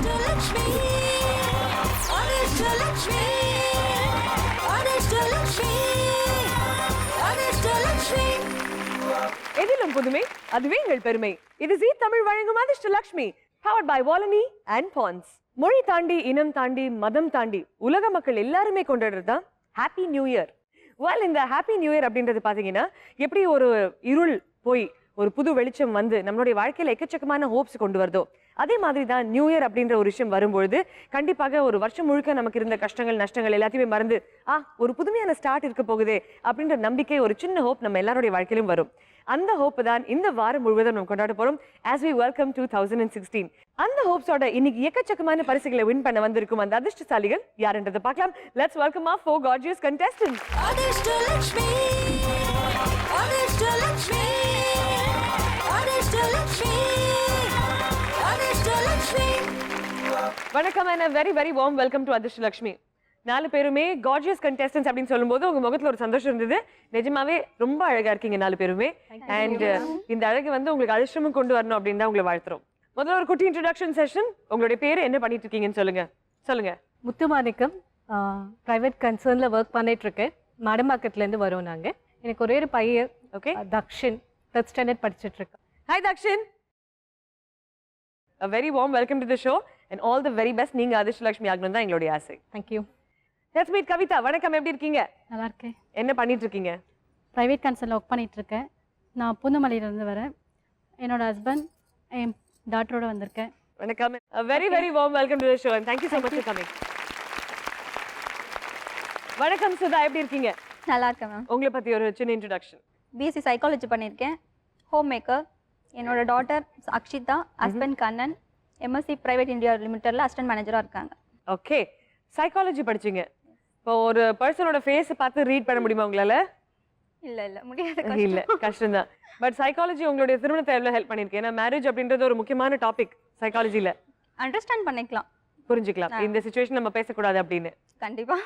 Adishtalakshmi, Adishtalakshmi, Adishtalakshmi, Adishtalakshmi. எதிலும் புதுமை அதுவே எங்கள் பெருமை. இது ஜீ தமிழ் வழங்கும் Athirshtalakshmi, powered by Volani and Pons. மொழி தாண்டி, இனம் தாண்டி, மதம் தாண்டி உலக மக்கள் எல்லாருமே கொண்டாடுறது தான் ஹாப்பி நியூ இயர். இந்த ஹாப்பி நியூ இயர் அப்படின்றது பாத்தீங்கன்னா எப்படி ஒரு இருள் போய் ஒரு புது வெளிச்சம் வந்து நம்மளுடைய வாழ்க்கையில எக்கச்சக்கமான ஹோப்ஸ் கொண்டு வருதோ, அதே மாதிரி தான் நியூ இயர் அப்படின்ற ஒரு விஷயம் வரும்பொழுது கண்டிப்பாக ஒரு வருஷம் முழுக்க நமக்கு இருந்த கஷ்டங்கள் நஷ்டங்கள் எல்லாத்தையுமே மறந்து ஒரு புதுமையான ஸ்டார்ட் இருக்க போகுதே அப்படின்ற நம்பிக்கை, ஒரு சின்ன ஹோப் நம்ம எல்லாருடைய வாழ்க்கையிலும் வரும். அந்த ஹோப் தான் இந்த வாரம் முழுவதும் நம்ம கொண்டாட போறோம் as we welcome 2016. அந்த ஹோப்ஸோட இன்னைக்கு எக்கச்சக்கமான பரிசுகளை வின் பண்ண வந்திருக்கும் அந்த அதிர்ஷ்டசாலிகள் யாருன்றதை பார்க்கலாம். Let's welcome our four gorgeous contestants. Adishtalakshmi, Adishtalakshmi, Adishtalakshmi, Adishtalakshmi. வணக்கம் and a very very warm welcome to Athirshtalakshmi. நாலு பேருமே gorgeous contestants அப்படின்னு சொல்லும்போது உங்க முகத்துல ஒரு சந்தோஷம் இருந்தது. நிஜமாவே ரொம்ப அழகா இருக்கீங்க நாலு பேருமே. அண்ட் இந்த அழகு வந்து உங்களுக்கு அதிர்ஷ்டமும் கொண்டு வரணும் அப்படின்னு தான் உங்களை வாழ்த்துறோம். முதல்ல ஒரு குட்டி இன்ட்ரோடக்ஷன் செஷன். உங்களுடைய பேரு என்ன பண்ணிட்டு இருக்கீங்கன்னு சொல்லுங்க. முத்துமாணிக்கம், ப்ரைவேட் கன்சர்னில் ஒர்க் பண்ணிட்டு இருக்கேன். மடம்பாக்கத்துலேருந்து வரோம் நாங்கள். எனக்கு ஒரே ஒரு பையன், ஓகே, தக்ஷன், 3rd ஸ்டாண்டர்ட் படிச்சுட்டு இருக்கேன். Hi Dakshan, a very warm welcome to the show and all the very best. நீங்க அதிர்ஷ்டலக்ஷ்மி ஆகணும் தான் எங்களுடைய ஆசை. தேங்க்யூ. Let's meet Kavitha. வணக்கம், எப்படி இருக்கீங்க? நல்லா இருக்கேன். என்ன பண்ணிட்டு இருக்கீங்க? ப்ரைவேட் கன்சர்னில் ஒர்க் பண்ணிட்டு இருக்கேன். நான் பூந்தமல்லியிலேருந்து வரேன். என்னோட ஹஸ்பண்ட் என் டாட்டரோட வந்திருக்கேன். வணக்கம். A very very warm welcome to the show and thank you so much for coming. வணக்கம் சுதா, எப்படி இருக்கீங்க? நல்லா இருக்கேன் மேம். உங்களை பத்தி ஒரு சின்ன இன்ட்ரோடக்ஷன். பிஎஸ்சி சைக்காலஜி பண்ணியிருக்கேன். Home maker. என்னோட daughter Akshita, husband Kannan, MSc private India லிமிட்டடில் அசிஸ்டன்ட் மேனேஜராக இருக்காங்க. ஓகே, சைக்காலஜி படிச்சீங்க. இப்போ ஒரு பர்சனோட ஃபேஸ் பார்த்து ரீட் பண்ண முடியுமா உங்களால? இல்லை முடியாது, இல்ல, கஷ்டம் தான். பட் சைக்காலஜி உங்களுடைய திருமணத்தை எவ்வளவு ஹெல்ப் பண்ணிருக்கு? ஏன்னா மேரேஜ் அப்படின்றது ஒரு முக்கியமான டாபிக் சைக்காலஜில. அண்டர்ஸ்டாண்ட் பண்ணிக்கலாம், புரிஞ்சுக்கலாம் இந்த சிச்சுவேஷன் நம்ம பேசக்கூடாது அப்படின்னு. கண்டிப்பா.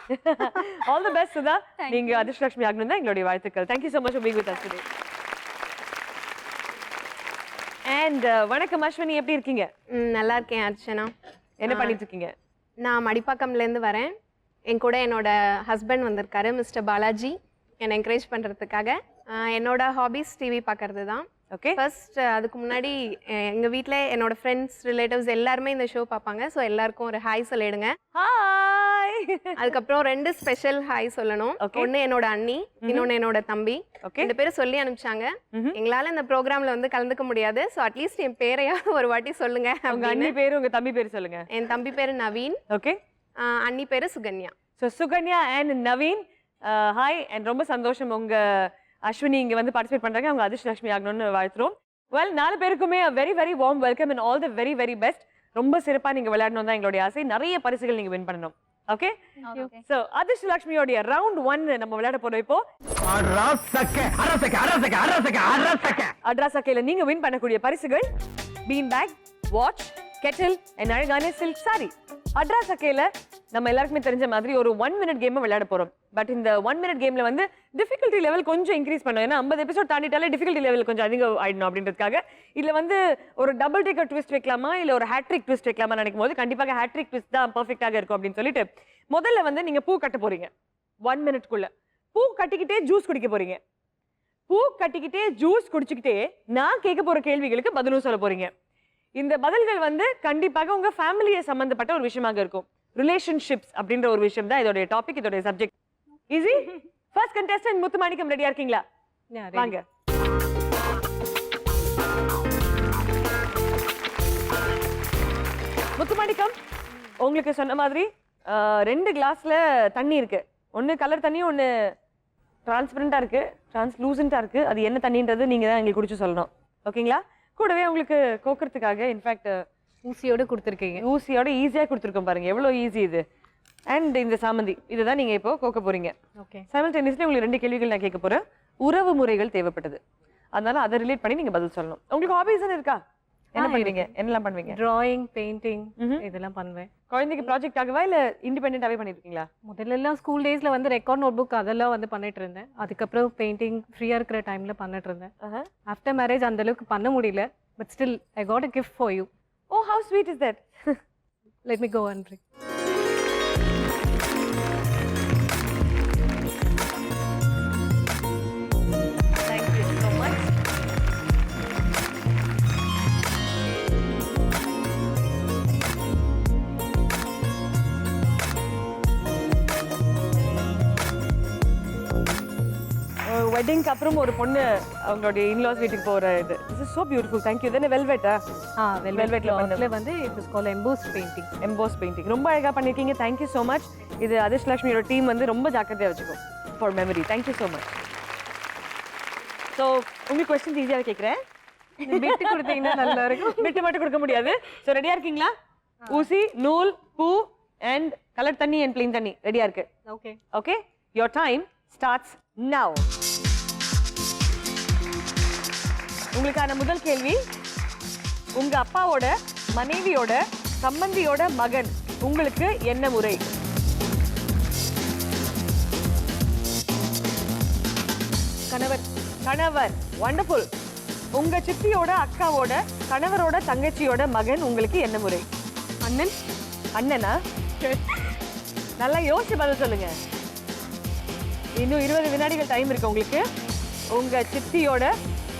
All the best Sudha. நீங்க அதிர்ஷ்டலக்ஷ்மி ஆகணும் தான் எங்களுடைய வாழ்த்துக்கள். Thank you so much for being with us today. And வணக்கம் அஸ்வினி, எப்படி இருக்கீங்க? நல்லா இருக்கேன் அர்ச்சனா. என்ன பண்ணிட்டு இருக்கீங்க? நான் மடிப்பாக்கம்லேருந்து வரேன். என் கூட என்னோட ஹஸ்பண்ட் வந்திருக்காரு, மிஸ்டர் பாலாஜி, என்னை என்கரேஜ் பண்ணுறதுக்காக. என்னோட ஹாபிஸ் டிவி பார்க்கறது தான். ஓகே, ஃபர்ஸ்ட் அதுக்கு முன்னாடி எங்கள் வீட்டில் என்னோட ஃப்ரெண்ட்ஸ் ரிலேட்டிவ்ஸ் எல்லாருமே இந்த ஷோ பார்ப்பாங்க. ஸோ எல்லாருக்கும் ஒரு ஹாய் சொல்லிடுங்க. ஹாய். அதுக்கப்புறம் 2 ஸ்பெஷல் ஹாய் சொல்லணும். ஒன்று என்னோட அண்ணி, இன்னொன்று என்னோட தம்பி. 2 பேரும் சொல்லி அனுப்பிச்சாங்க. எங்களால் இந்த ப்ரோக்ராமில் வந்து கலந்துக்க முடியாது, ஸோ அட்லீஸ்ட் என் பேரையாவது ஒரு வாட்டி சொல்லுங்க. உங்க அண்ணி பேரு, உங்க தம்பி பேரு சொல்லுங்க. என் தம்பி பேரு நவீன். ஓகே, அண்ணி பேரு Sukanya. So Sukanya and Naveen, hi. And ரொம்ப சந்தோஷம் உங்க அஸ்வினி இங்க வந்து பார்ட்டிசிபேட் பண்றாங்க. அவங்க அதிர்ஷ்டலக்ஷ்மி ஆகணும்னு வாழ்த்துறோம். வெல், நாலு பேருக்குமே very very warm welcome and all the very very best. ரொம்ப சிறப்பா நீங்க விளையாடணும் தான் எங்களுடைய ஆசை. நிறைய பரிசுகள் நீங்க வின் பண்ணணும். ஓகே, சோ அதிர்ஷ்டலக்ஷ்மியோட ரவுண்ட் 1 நம்ம விளையாட போறோம். இப்போ அட்ராசக்கையில நீங்க வின் பண்ணக்கூடிய பரிசுகள் bean bag, watch, kettle and அழகான சில்க் சாரி. அட்ராசக்கையில நம்ம எல்லாருக்குமே தெரிஞ்ச மாதிரி ஒரு 1 minute கேம் விளையாட போறோம். பட் இந்த 1 minute கேம்ல வந்து டிஃபிகல்ட்டி லெவல் கொஞ்சம் இன்க்ரீஸ் பண்ணும். ஏன்னா 50 எபிசோட் தாண்டிட்டாலே டிஃபிகல்ட்டி லெவல் கொஞ்சம் அதிகம் ஆயிடணும் அப்படின்றதுக்காக இதுல வந்து ஒரு டபுள் டேக்கர் ட்விஸ்ட் வைக்கலாமா இல்ல ஒரு ஹேட்ரிக் ட்விஸ்ட் வைக்கலாமா நினைக்கும் போது கண்டிப்பாக ஹேட்ரிக் ட்விஸ்ட் தான் பெர்ஃபெக்ட்டாக இருக்கும் அப்படின்னு சொல்லிட்டு முதல்ல வந்து நீங்க பூ கட்ட போறீங்க. 1 minuteக்குள்ள பூ கட்டிக்கிட்டே ஜூஸ் குடிக்க போறீங்க. பூ கட்டிக்கிட்டே ஜூஸ் குடிச்சுக்கிட்டே நான் கேட்க போற கேள்விகளுக்கு பதிலும் சொல்ல போறீங்க. இந்த பதில்கள் வந்து கண்டிப்பாக உங்க ஃபேமிலியை சம்பந்தப்பட்ட ஒரு விஷயமாக இருக்கும். ரிலேஷன்ஷிப்ஸ் அப்படின்ற ஒரு விஷயம் தான் இதோட டாபிக், இதோட subject. Easy. First contestant Muthumanickam ரெடியா இருக்கீங்களா? வாங்க. முத்துமாணிக்கம், உங்களுக்கு சொன்ன மாதிரி 2 கிளாஸ்ல தண்ணி இருக்கு. ஒன்னு கலர் தண்ணி, ஒன்னு டிரான்ஸ்பரண்டா இருக்கு, டிரான்ஸ்லூசன்டா இருக்கு. அது என்ன தண்ணின்றது நீங்க தான் எங்களுக்கு குடிச்சு சொல்லணும். ஓகேங்களா? கூடவே உங்களுக்கு கோக்கிறதுக்காக இன்ஃபேக்ட் ஊசியோடு கொடுத்துருக்கீங்க. ஊசியோட ஈஸியா கொடுத்துருக்கோம் பாருங்க, எவ்வளவு ஈஸி இது. அண்ட் இந்த சாமந்தி, இதுதான் நீங்க இப்போ கோக்க போறீங்க. ஓகே, சைமல்டேனியஸ்லி உங்களுக்கு 2 கேள்விகள் நான் கேட்க போறேன். உறவு முறைகள் தேவைப்பட்டது, அதனால அதை ரிலேட் பண்ணி நீங்க பதில் சொல்லணும். உங்களுக்கு ஹாபிஸ் இருக்கா? என்ன பண்ணுவீங்க? என்னெல்லாம் பண்ணுவீங்க? டிராயிங், பெயிண்டிங் இதெல்லாம் பண்ணுவேன். குழந்தைக்கு ப்ராஜெக்ட் ஆகவா இல்ல இண்டிபெண்டன்டாவே பண்ணிட்டு இருக்கீங்களா? முதல்ல எல்லாம் ஸ்கூல் டேஸ்ல வந்து ரெக்கார்ட் நோட் புக் அதெல்லாம் வந்து பண்ணிட்டு இருந்தேன். அதுக்கப்புறம் பெயிண்டிங் ஃப்ரீயா இருக்கிற டைம்ல பண்ணிட்டு இருந்தேன். ஆஃப்டர் மேரேஜ் அந்த அளவுக்கு பண்ண முடியல. But still I got a gift for you. Oh, how sweet is that? Let me go and drink. Thank you so much. வெட்டிங்க்கு அப்புறம் ஒரு பொண்ணு அவங்களுடைய இன்லாஸ் வீட்டுக்கு போற இது. This is so beautiful. Thank you. Then velvet-ஆ? வெல்வெட்ல வந்து it is called EMBOSS painting. EMBOSS painting ரொம்ப அழகா பண்ணிருக்கீங்க. Thank you so much. இது அதிர்ஷ்லட்சுமியோட டீம் வந்து ரொம்ப ஜாக்கிரதையா வச்சுக்கும் for memory. Thank you so much. So உங்களுக்கு கொஸ்டின்ஸ் ஈஸியாக கேட்குறேன். விட்டு கொடுத்தீங்கன்னா நல்லா இருக்கும். விட்டு மட்டும் கொடுக்க முடியாது. ஸோ ரெடியா இருக்கீங்களா? ஊசி, நூல், பூ அண்ட் கலர் தண்ணி அண்ட் ப்ளெயின் தண்ணி ரெடியா இருக்கு. Okay. Okay, your time starts now. உங்களுக்கான முதல் கேள்வி, உங்க அப்பாவோட மனைவியோட சம்பந்தியோட மகன் உங்களுக்கு என்ன முறை? கணவர். கணவர். வண்டர்ஃபுல். உங்க சித்தியோட அக்காவோட கணவரோட தங்கச்சியோட மகன் உங்களுக்கு என்ன முறை? அண்ணன். அண்ணனா? நல்லா யோசிச்சு பதில் சொல்லுங்க. இன்னும் 20 வினாடிகள் டைம் இருக்கு உங்களுக்கு. உங்க சித்தியோட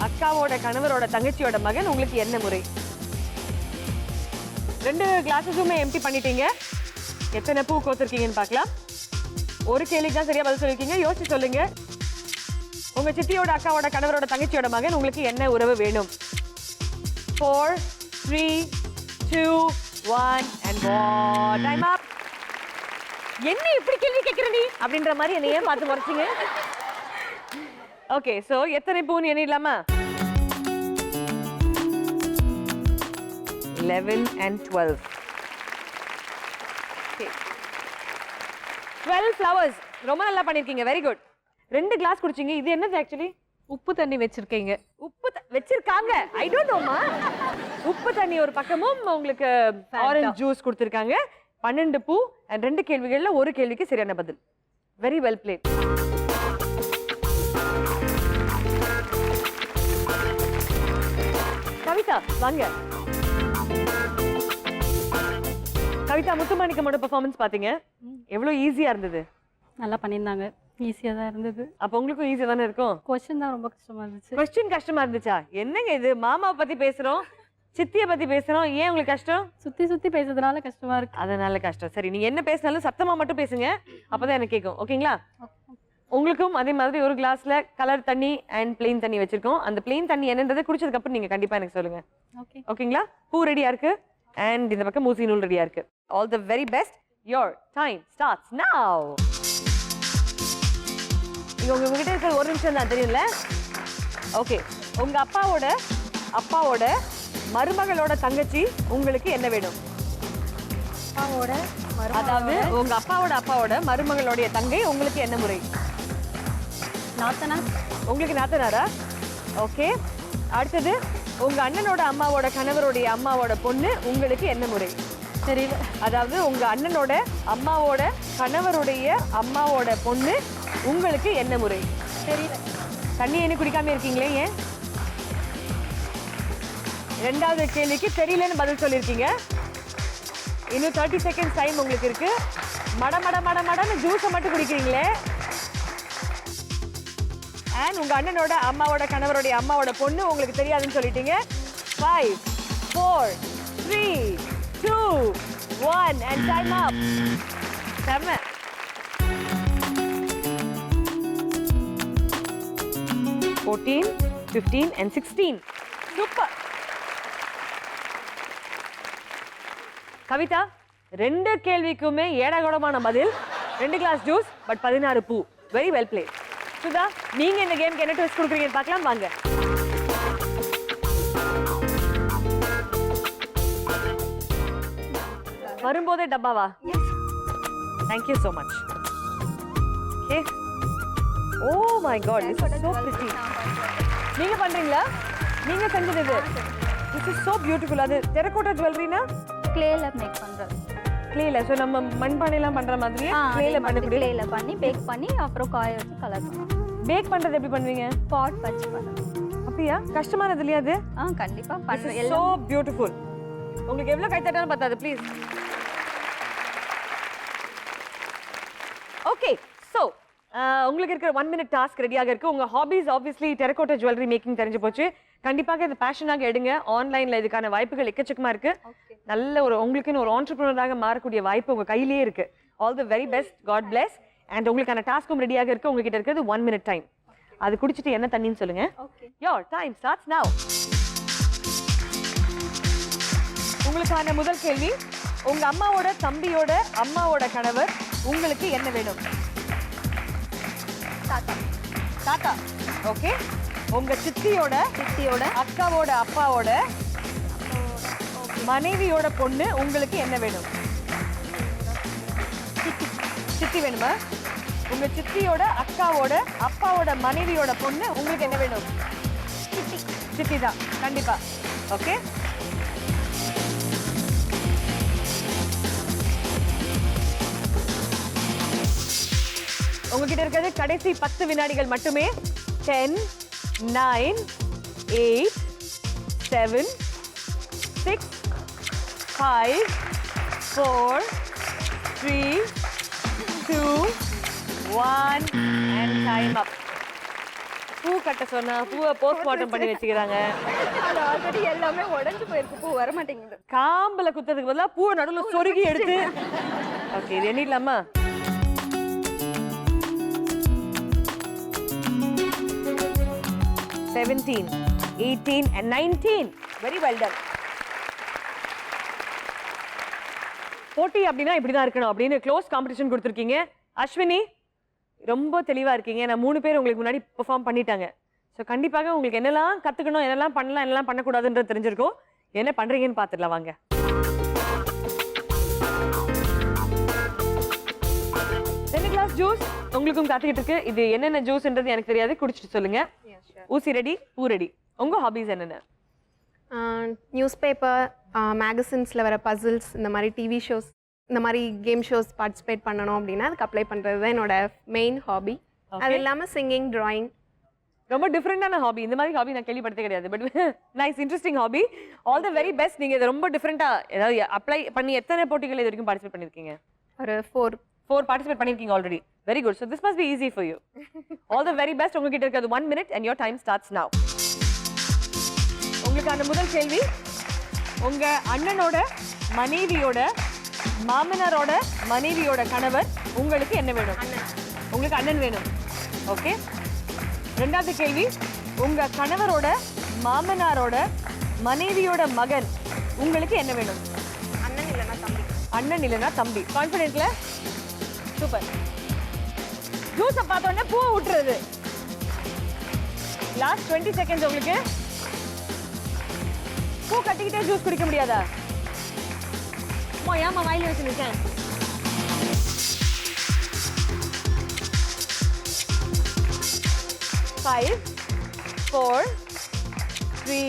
அக்காவோட கணவரோட தங்கச்சியோட மகன் உங்களுக்கு என்ன முறை? 2 கிளாஸஸுமே எம்டி பண்ணிட்டீங்க. எத்தனை பூ கோத்திருக்கீங்கன்னு பார்க்கலாம். ஒரு கேள்விக்கு தான் சரியா பதில் சொல்லிருக்கீங்க. யோசிச்சு சொல்லுங்க. உங்க சித்தியோட அக்காவோட கணவரோட தங்கச்சியோட மகன் உங்களுக்கு என்ன உறவு வேணும்? 4, 3, 2, 1 and go. Time up. என்ன இப்படி கேள்வி கேட்கிற நீ அப்படின்ற மாதிரி என்ன ஏன் பார்த்து முறைச்சிங்க? ஓகே, சோ எத்தனை பூன்னு எண்ணிடலாமா? 11 and 12. Okay. 12 flowers. ரொம்ப நல்லா பண்ணிருக்கீங்க. Very good. 2 கிளாஸ் குடிச்சீங்க. இது என்னது ஆக்சுவலி? உப்பு தண்ணி வச்சிருக்கீங்க. உப்பு வச்சிருக்காங்க. ஐ டோன்ட் நோமா. உப்பு தண்ணி ஒரு பக்கமும் உங்களுக்கு ஆரஞ்சு ஜூஸ் கொடுத்திருக்காங்க. 12 பூ and 2 கேள்விகள்ல ஒரு கேள்விக்கு சரியான பதில். Very well plate. கவிதா வாங்க. கவிதா, முத்துமாணிக்கமோட பெர்ஃபார்மன்ஸ் பாத்தீங்க. எவ்வளவு ஈஸியா இருந்தது? நல்லா பண்ணியிருந்தாங்க. ஈஸியாக தான் இருந்தது. அப்ப உங்களுக்கும் ஈஸியா தானே இருக்கும்? கொஸ்டின் தான் ரொம்ப கஷ்டமாக இருந்துச்சு. கொஸ்டின் கஷ்டமா இருந்துச்சா? என்னங்க இது, மாமாவை பத்தி பேசுறோம், சித்தியை பத்தி பேசுறோம், ஏன் உங்களுக்கு கஷ்டம்? சுற்றி சுற்றி பேசுறதுனால கஷ்டமாக இருக்கு. அதனால கஷ்டம். சரி, நீங்க என்ன பேசினாலும் சத்தமா மட்டும் பேசுங்க, அப்பதான் எனக்கு கேட்கும். ஓகேங்களா? உங்களுக்கும் அதே மாதிரி ஒரு கிளாஸ்ல கலர் தண்ணி அண்ட் பிளெயின் தண்ணி வச்சிருக்கோம். அந்த பிளெயின் தண்ணி என்னன்றதை குடிச்சதுக்கு அப்புறம் நீங்க கண்டிப்பா எனக்கு சொல்லுங்க. ஓகே. ஓகேங்களா? பூ ரெடியா இருக்கு அண்ட் இந்த பக்கம் மூசி நூல் ரெடியா இருக்கு. All the very best. Your time starts now. இங்க உங்ககிட்ட இருக்கிற ஒரு நிமிஷம் தான் தெரியும்ல? ஓகே, உங்க அப்பாவோட மருமகளோட தங்கச்சி உங்களுக்கு என்ன வேணும்? அப்பாவோட அதாவது உங்க அப்பாவோட மருமகளுடைய தங்கை உங்களுக்கு என்ன முறை? நாத்தனா. உங்களுக்கு நாத்தனாரா? ஓகே. அடுத்தது உங்க அண்ணனோட அம்மாவோட கணவருடைய அம்மாவோட பொண்ணு உங்களுக்கு என்ன முறை? தெரியல. அதாவது உங்க அண்ணனோட அம்மாவோட கணவருடைய அம்மாவோட பொண்ணு உங்களுக்கு என்ன முறை? தெரியல. தண்ணி என்ன குடிக்காம இருக்கீங்களே, ஏன்? 2வது கேள்விக்கு தெரியலன்னு பதில் சொல்லியிருக்கீங்க. இன்னும் 30 செகண்ட்ஸ் டைம் உங்களுக்கு இருக்கு. மடன்னு ஜூஸை மட்டும் குடிக்கிறீங்களே. அண்ட் உங்க அண்ணனோட அம்மாவோட கணவருடைய அம்மாவோட பொண்ணு உங்களுக்கு தெரியாதுன்னு சொல்லிட்டீங்க. 5, 4, 3, 2, 1 and time up. செம்ம. 14, 15 and 16. சூப்பர். கவிதா, 2 கேள்விக்குமே ஏடாகூடமான பதில். 2 கிளாஸ் ஜூஸ் பட் 16 பூ. Very well play. சுதா, நீங்க இந்த கேம்க்கு என்ன ட்விஸ்ட் கொடுக்குறீங்கன்னு பார்க்கலாம் வாங்க. வரும்போதே டப்பாவா? Thank you so much. Okay. Oh my god, this is so pretty. நீங்க பண்றீங்களா? நீங்க செஞ்சது இது. This is so beautiful. அது terracotta jewelry-னா கிளேல மேக் பண்றது. கிளேல. சோ நம்ம மண்பானைலாம் பண்ற மாதிரியே கிளேல பண்ணக்கூடிய. கிளேல பண்ணி பேக் பண்ணி அப்புறம் காய வச்சு கலர் பண்ணுவோம். பேக் பண்றது எப்படி பண்ணுவீங்க? பாட் வச்சு பண்ணுவோம். அப்படியா? கஷ்டமானது இல்லையா அது? கண்டிப்பா பண்றோம். so beautiful. உங்களுக்கு எவ்வளவு கை தட்டாலும் பத்தாது ப்ளீஸ். ஓகே ஸோ உங்களுக்கு இருக்கிற 1 minute டாஸ்க் ரெடியாக இருக்கு. உங்க hobbies obviously terracotta jewellery making தெரிஞ்சு போச்சு. கண்டிப்பாக இது பேஷனாக எடுங்க. ஆன்லைன்ல இதுக்கான வாய்ப்புகள் எக்கச்சக்கமா இருக்கு. நல்ல ஒரு உங்களுக்குன்னு ஒரு ஆண்டர்பிரினராக மாறக்கூடிய வாய்ப்பு உங்க கையிலேயே இருக்கு. All the very best, God bless. And உங்களுக்கான டாஸ்க்கும் ரெடியாக இருக்கு. உங்ககிட்ட இருக்கிறது 1 minute டைம். அது குடிச்சிட்டு என்ன தண்ணின்னு சொல்லுங்க. யோர் டைம் ஸ்டார்ட்ஸ் நவ. உங்களுக்கான முதல் கேள்வி, உங்க அம்மாவோட தம்பியோட அம்மாவோட கணவர் உங்களுக்கு என்ன வேணும்? தாத்தா. ஓகே. உங்க சித்தியோட அக்காவோட அப்பாவோட மனைவியோட பொண்ணு உங்களுக்கு என்ன வேணும்? சித்தி வேணுமா? உங்க சித்தியோட அக்காவோட அப்பாவோட மனைவியோட பொண்ணு உங்களுக்கு என்ன வேணும்? சித்தி தான் கண்டிப்பா. ஓகே. உங்ககிட்ட இருக்கிறது கடைசி 10 வினாடிகள் மட்டுமே. 10, 9, 8, 7, 6, 5, 4, 3, 2, 1 and time up. பூ கட்ட சொன்னா பூவை போஸ்ட்மார்ட்டம் பண்ணி வச்சுக்கிறாங்க. அது ஆல்ரெடி எல்லாமே உடைஞ்சு போயிருக்கு, பூ வர மாட்டேங்குது. காம்பல குத்துறதுக்கு பதிலா பூவை நடுவுல சொருகி எடுத்து. ஓகே, இது எண்ணிடலாமா? 17, 18 and 19. Very well done. போட்டி அப்படின்னா இப்படிதான் இருக்கணும் அப்படின்னு க்ளோஸ் காம்படிஷன் கொடுத்துருக்கீங்க. அஸ்வினி ரொம்ப தெளிவா இருக்கீங்க. நான் 3 பேர் உங்களுக்கு முன்னாடி பெர்ஃபார்ம் பண்ணிட்டாங்க. ஸோ கண்டிப்பாக உங்களுக்கு என்னெல்லாம் கற்றுக்கணும், என்னெல்லாம் பண்ணலாம், என்னெல்லாம் பண்ணக்கூடாதுன்றது தெரிஞ்சிருக்கும். என்ன பண்ணுறீங்கன்னு பார்த்துடலாம் வாங்க. ரெண்டு கிளாஸ் ஜூஸ் உங்களுக்கும் காத்துக்கிட்டு இருக்கு. இது என்னென்ன ஜூஸ்ன்றது எனக்கு தெரியாது, குடிச்சிட்டு சொல்லுங்க. ஊசி ரெடி, பூ ரெடி. உங்க ஹாபிஸ் என்னென்ன? நியூஸ் பேப்பர், மேகசின்ஸில் வர பசில்ஸ், இந்த மாதிரி டிவி ஷோஸ், இந்த மாதிரி கேம் ஷோஸ் பார்ட்டிசிபேட் பண்ணணும் அப்படின்னா அதுக்கு அப்ளை பண்ணுறது தான் என்னோட மெயின் ஹாபி. அது இல்லாமல் சிங்கிங், ட்ராயிங். ரொம்ப டிஃப்ரெண்டான ஹாபி. இந்த மாதிரி ஹாபி நான் கேள்விப்பட்டதே கிடையாது. But nice, interesting hobby. All the very best. நீங்கள் இதை ரொம்ப டிஃப்ரெண்டாக ஏதாவது அப்ளை பண்ணி எத்தனை போட்டிகள் இது வரைக்கும் பார்ட்டிசிபேட் பண்ணியிருக்கீங்க? ஒரு 4 பார்ட்டிசிபேட் பண்ணியிருக்கீங்க already. Very good. So this must be easy for you. All the very best. உங்ககிட்ட இருக்கிறது 1 minute and your time starts now. உங்களுக்கான முதல் கேள்வி, உங்க அண்ணனோட மனைவியோட மாமனாரோட மனைவியோட கணவர் உங்களுக்கு என்ன வேணும்? உங்களுக்கு அண்ணன் வேணும். ஓகே. ரெண்டாவது கேள்வி, உங்க கணவரோட மாமனாரோட மனைவியோட மகன் உங்களுக்கு என்ன வேணும்? அண்ணன் இல்லைன்னா தம்பி. அண்ணன் இல்லைன்னா தம்பி. கான்ஃபிடென்ட்ல? சூப்பர். ஜூஸை பார்த்தோன்னே பூவை விட்டுறது. லாஸ்ட் 20 seconds உங்களுக்கு. பூ கட்டிக்கிட்டே ஜூஸ் குடிக்க முடியாதா? ஏமா வாயில வச்சுருக்கேன். Five, 4, 3,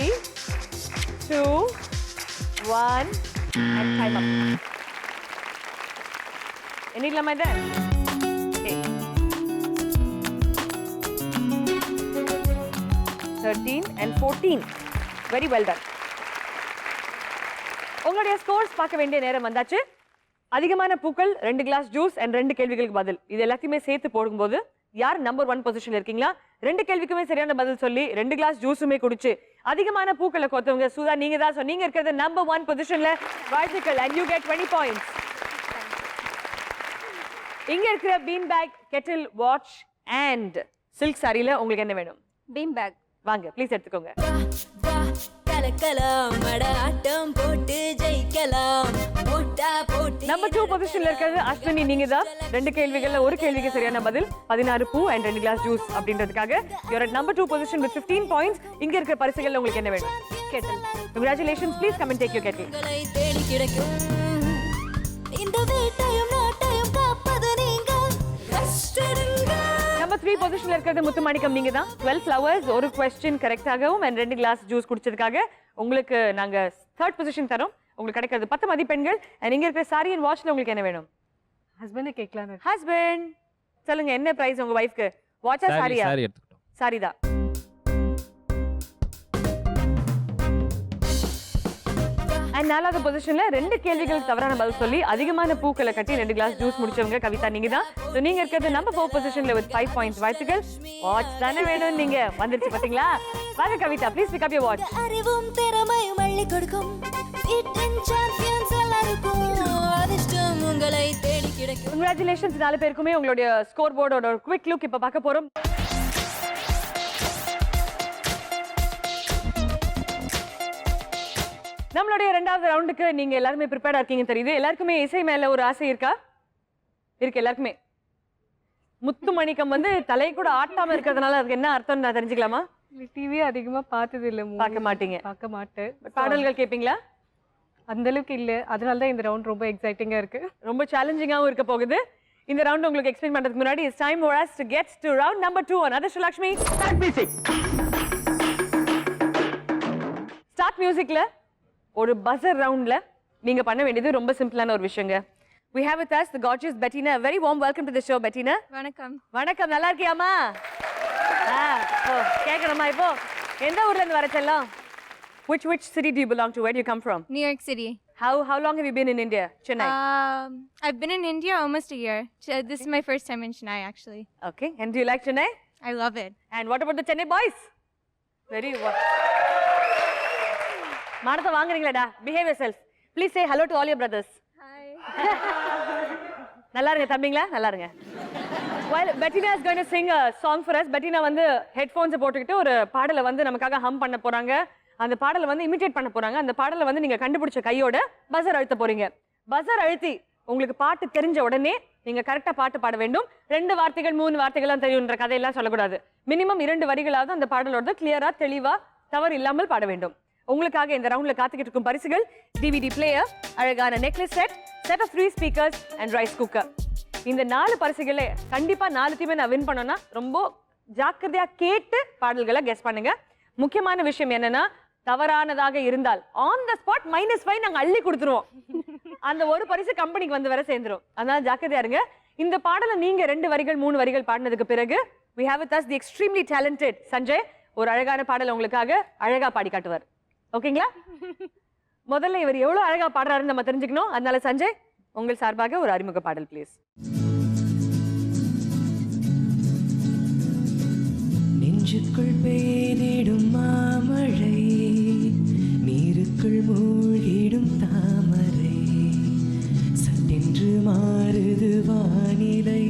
2, 1 and time up. எண்ணிடலாமா இதை? 13 and 14. Very well done. உங்களுடைய ஸ்கோர்ஸ் பார்க்க வேண்டிய நேரம் வந்தாச்சு. அதிகமான பூக்கள், 2 கிளாஸ் ஜூஸ் அண்ட் 2 கேள்விகளுக்கு பதில். இது எல்லாத்தையுமே சேர்த்து போடும்போது யார் நம்பர் 1 பொசிஷன்ல இருக்கீங்களா? 2 கேள்விக்குமே சரியான பதில் சொல்லி 2 கிளாஸ் ஜூஸுமே குடிச்சு அதிகமான பூக்களை கொத்தவங்க சுதா நீங்க தான். ஸோ நீங்க இருக்கிறது நம்பர் 1 பொசிஷன்ல. வாழ்த்துக்கள். and you get 20 points. இங்க இருக்கிற bean bag, kettle, watch and silk சாரியில உங்களுக்கு என்ன வேணும்? Bean bag. வாங்க ப்ளீஸ் எடுத்துக்கோங்க. நம்பர் 2 பொசிஷன்ல இருக்கிறது அஸ்வினி நீங்க தான். 2 கேள்விகள்ல 1 கேள்விக்கு சரியான பதில். 16 பூ அண்ட் 2 கிளாஸ் ஜூஸ் அப்படின்றதுக்காக you're at number 2 position with 15 points. இங்க இருக்கிற பரிசுகள்ல உங்களுக்கு என்ன வேணும்? Kettle. Congratulations. Please come and take your kettle. Number 3 பொசிஷன்ல இருக்கிறது முத்துமாணிக்கம் நீங்க தான். 12 flowers, 1 question கரெக்டாகவும் and 2 கிளாஸ் ஜூஸ் குடிச்சதுக்காக உங்களுக்கு நாங்க 3rd பொசிஷன் தரோம். உங்களுக்கு கிடைக்கிறது 10 மதிப்பெண்கள். and இங்க இருக்கிற சாரி அண்ட் வாட்ச்ல உங்களுக்கு என்ன வேணும்? ஹஸ்பண்டை கேட்கலான்னு. ஹஸ்பண்ட் சொல்லுங்க, என்ன பிரைஸ் உங்க வைஃப்க்கு? வாட்சா சாரியா? சாரி எடுத்துக்கிட்டோம். சாரி தான். அண்ட் 4வது பொசிஷன்ல 2 கேள்விகளுக்கு தவறான பதில் சொல்லி அதிகமான பூக்களை கட்டி 2 கிளாஸ் ஜூஸ் முடிச்சவங்க கவிதா நீங்க தான். சோ நீங்க இருக்கிறது நம்பர் 4 பொசிஷன்ல வித் 5 பாயிண்ட்ஸ். வாழ்த்துக்கள். வாட்ச் தானே வேணும் நீங்க வந்துருச்சு பாத்தீங்களா? வாங்க Kavitha, please pick up your watch. அறிவும் திறமையும் அள்ளி கொடுக்கும் சாம்பியன்ஸ் எல்லாருக்கும் அதிர்ஷ்டம் உங்களை தேடி கிடைக்கும். கங்க்ராச்சுலேஷன்ஸ் 4 பேருக்குமே. உங்களுடைய ஸ்கோர் போர்டோட ஒரு குவிக் லுக் இப்ப பார்க்க போறோம். நம்மளுடைய 2வது ரவுண்டுக்கு நீங்க எல்லாருமே ப்ரிப்பேர்டா இருக்கீங்க தெரியுது. எல்லாருக்குமே இசை மேல ஒரு ஆசை இருக்கா? இருக்கு எல்லாருக்குமே. முத்துமணிக்கம் வந்து தலை கூட ஆட்டாம இருக்கிறதுனால அதுக்கு என்ன அர்த்தம் நான் தெரிஞ்சுக்கலாமா? டிவி அதிகமா பார்த்தது இல்ல, பார்க்க மாட்டீங்க. பார்க்க மாட்டேன். பாடல்கள் கேட்பீங்களா? அந்த அளவுக்கு இல்ல, அதனால தான் இந்த ரவுண்ட் ரொம்ப எக்ஸைட்டிங்கா இருக்கு. ரொம்ப சேலஞ்சிங்காவும் இருக்க போகுது. இந்த ரவுண்ட் உங்களுக்கு எக்ஸ்பிளைன் பண்றதுக்கு முன்னாடி it's time for us to get to round number 2 on Adhirshtalakshmi. Start மியூசிக்ல ஒரு பஸர் ரவுண்ட்ல நீங்க பண்ண வேண்டியது ரொம்ப சிம்பிளான ஒரு விஷயங்க. We have with us the gorgeous Bettina. A very warm welcome to the show, Bettina. வணக்கம். வணக்கம், நல்லா இருக்கியாமா? கேட்கணுமா இப்போ? எந்த ஊர்ல இருந்து வர செல்லம்? Which city do you belong to? Where do you come from? New York City. How long have you been in India? Chennai. I've been in India almost a year. This is my first time in Chennai, actually. Okay. And do you like Chennai? I love it. And what about the Chennai boys? Very well. மானத்தை வாங்குறீங்களாடா? Behave yourself. Please say hello to all your brothers. Hi. நல்லா இருங்க தம்பிங்களா, நல்லா இருங்க. While Bettina is going to sing a song for us. Bettina வந்து headphones போட்டுக்கிட்டு ஒரு பாடலை வந்து நமக்காக ஹம் பண்ண போறாங்க. அந்த பாடலை வந்து இமிட்டேட் பண்ண போறாங்க. அந்த பாடலை வந்து நீங்க கண்டுபிடிச்ச கையோட பஸர் அழுத்த போறீங்க. பஸர் அழுத்தி உங்களுக்கு பாட்டு தெரிஞ்ச உடனே நீங்க கரெக்டா பாட்டு பாட வேண்டும். 2 வார்த்தைகள் 3 வார்த்தைகள் தெரியும்ன்ற கதையெல்லாம் சொல்லக்கூடாது. மினிமம் 2 வரிகளாவது அந்த பாடலோட கிளியரா தெளிவா தவறு இல்லாமல் பாட வேண்டும். உங்களுக்காக இந்த ரவுண்ட்ல காத்துக்கிட்டு இருக்கும் பரிசுகள் DVD பிளேயர், அழகான necklace set of 3 speakers and rice cooker. இந்த 4 பரிசுகளை கண்டிப்பா 4த்தையுமே நான் வின் பண்ணணும்னா ரொம்ப ஜாக்கிரதையா கேட்டு பாடல்களை கெஸ் பண்ணுங்க. முக்கியமான விஷயம் என்னன்னா, தவறானதாக இருந்தால் ஆன் த ஸ்பாட் -5 நாங்க அள்ளி கொடுத்துருவோம். அந்த ஒரு பரிசு கம்பெனிக்கு வந்து வர சேர்ந்துரும். அதனால ஜாக்கிரதையா இருங்க. இந்த பாடலை நீங்க 2 வரிகள் 3 வரிகள் பாடினதுக்கு பிறகு we have with us the extremely talented Sanjay. ஒரு அழகான பாடல் உங்களுக்காக அழகா பாடி காட்டுவார். ஓகேங்களா? முதல்ல இவர் எவ்வளவு அழகா பாடுறாருன்னு நம்ம தெரிஞ்சுக்கணும். அதனால சஞ்சய், உங்கள் சார்பாக ஒரு அறிமுக பாடல் ப்ளீஸ். நெஞ்சுக்குள் பெய்திடும் மாமழை, நீருக்குள் மூழ்கிடும் தாமரை, சட்டென்று மாறுது வானிலை,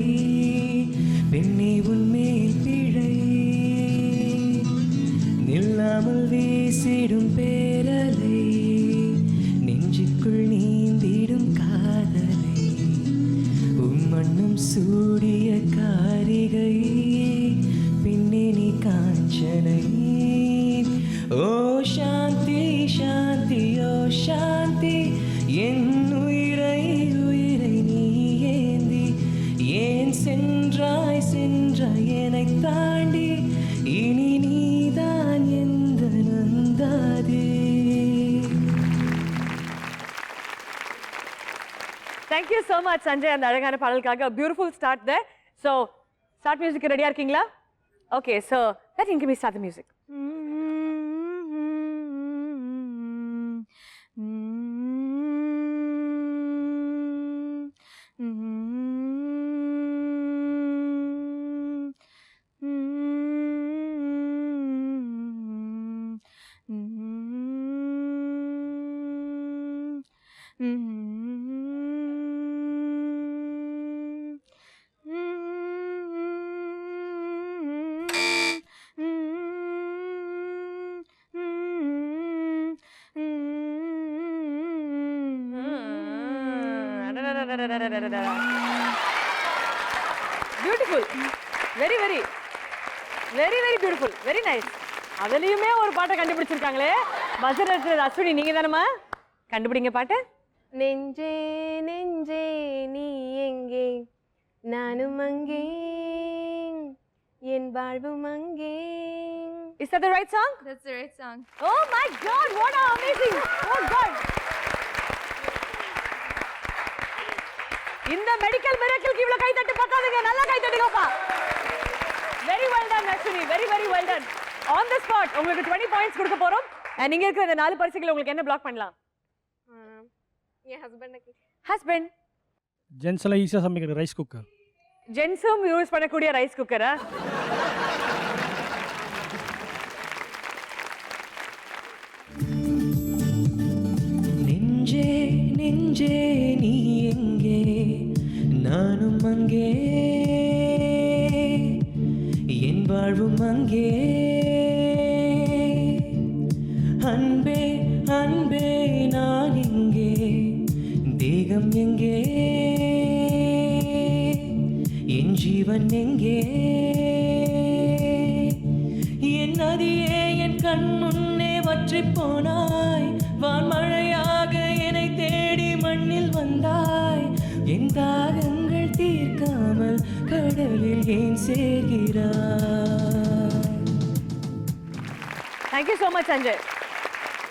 பெண்ணே உன்மேல் பிழை, நில்லாமல் வீசிடும் பேரலை, நெஞ்சுக்குள் நீந்திடும் காதலை, உம்மண்ணும் சூடிய காரிகை, பின்னே நீ காஞ்சனை. ஓ சாந்தி சாந்தி ஓ சாந்தி, என் உயிரை உயிரை நீ ஏந்தி, ஏன் சென்றாய் சென்றாய் என்னை தாண்டி, இனி நீதான் எந்த நந்தாதே. Thank you so much Sanjay, அந்த அழகான பாடலுக்காக. Beautiful start there. So start music ரெடியா இருக்கீங்களா? Okay, so let him give me start the music. Beautiful. Very beautiful. Very nice. அதுலயுமே ஒரு பாட்டை கண்டுபிடிச்சிருக்காங்களே. பஸர் அடிச்சது அஸ்வினி நீங்க தானமா? கண்டுபிடிங்க பாட்டு. நெஞ்சே நெஞ்சே நீ எங்கே, நானும் அங்கே, என் வாழ்வும் அங்கே. Is that the right song? That's the right song. Oh my God! What an amazing! Oh God! இந்த மெடிக்கல் மிராக்கிள்க்கு இவ்வளவு கை தட்டி பத்தாதுங்க. நல்லா கை தட்டுங்கப்பா. Very well done Ashwini. Very well done. On the spot உங்களுக்கு 20 points கொடுக்க போறோம். நீங்க இருக்கிற இந்த 4 பரிசுகளை உங்களுக்கு என்ன பிளாக் பண்ணலாம்? என் ஹஸ்பண்டுக்கு ஹஸ்பண்ட். ஜென்ஸ் எல்லாம் ஈஸியாக சமைக்கிற ரைஸ் குக்கர். ஜென்ஸும் யூஸ் பண்ணக்கூடிய ரைஸ் குக்கரா? நெஞ்சே நெஞ்சே நீ எங்கே, நானும் அங்கே, என் வாழ்வும் அங்கே. அன்பே அன்பே நான் எங்கே, தேகம் எங்கே, என் ஜீவன் எங்கே. என் நதியே என் கண் முன்னே வற்றி போனாய், வான்மழையாக என்னை தேடி மண்ணில் வந்தாய். என் தாகங்கள் தீர்க்காமல் கடலில் ஏன் சேர்கிறாய்? Thank you so much Sanjay.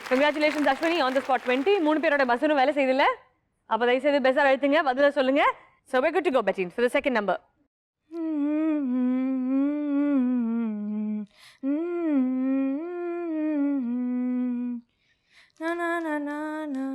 Congratulations Ashwini, on the spot 20. 3 பேரோட பஸ்ஸும் வேலை செய்தில்ல. அப்போ தயவு செய்து பெஸ்ஸாக அழுத்துங்க, பதிலாக சொல்லுங்க. So we're good to go, Betty, for the second number. Na na na na na.